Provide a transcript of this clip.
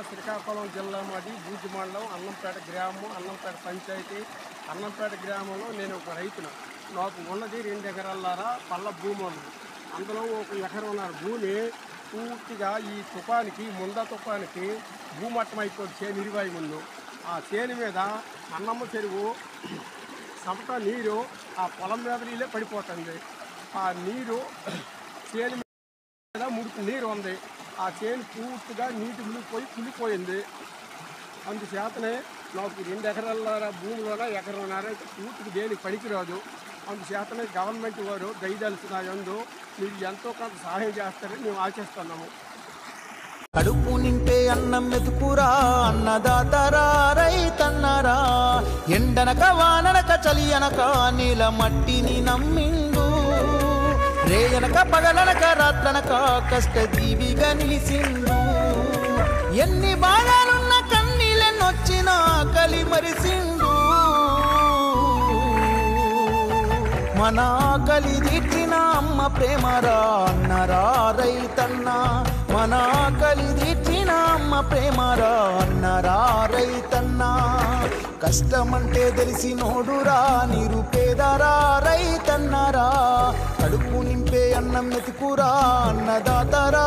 శ్రీకాకుళం జిల్లా మాది బూజి మండలం అన్నంపేట గ్రామం, అన్నంపేట పంచాయతీ. అన్నంపేట గ్రామంలో నేను ఒక రైతును. నాకు ఉన్నది 2 ఎకరాల పళ్ళ భూమి ఉంది. అందులో 1 ఎకరం భూమి పూర్తిగా ఈ తుఫానికి తుఫానికి భూమట్టం అయిపోతుంది. చేను ఇరువాయి ముందు ఆ చేను మీద అన్నమ్మ చెరువు సమట నీరు ఆ పొలం మీద నీళ్ళే పడిపోతుంది. ఆ నీరు చేను మీద ముడుకు నీరు ఉంది. ఆ చేను పూర్తిగా నీటి మునిగిపోయి కులిపోయింది. అందుచేతనే నాకు 2 ఎకరాల భూమిలోన ఎకరంన్నర పూర్తికి దేనికి పనికిరాదు. అందుచేతనే గవర్నమెంట్ వారు దయదలిచిన యందు మీరు ఎంతో కొంత సహాయం చేస్తారని మేము ఆశిస్తున్నాము. కడుపు నింపే అన్నం మెతుకురా అన్నదాతరా రైతన్నరా, ఎండనక వాననక చలి అనక నీల మట్టిని నమ్మిండు, రేయనక పగలనక రాత్రనక కష్టజీవిగా నిలిసిండు. ఎన్ని బాధలున్న కన్నీళ్ళెన్నొచ్చినా ఆకలి మరిసిండు. మన ఆకలి తీర్చిన అమ్మ ప్రేమరా అన్నరా రైతన్న, మన ఆకలి తీర్చిన అమ్మ ప్రేమరా అన్నరా రైతన్న. కష్టమంటే తెలిసినోడురా నిరుపేదరా రైతన్నరా, కడుపు నింపే అన్నం మెతుకురా అన్నదాతరా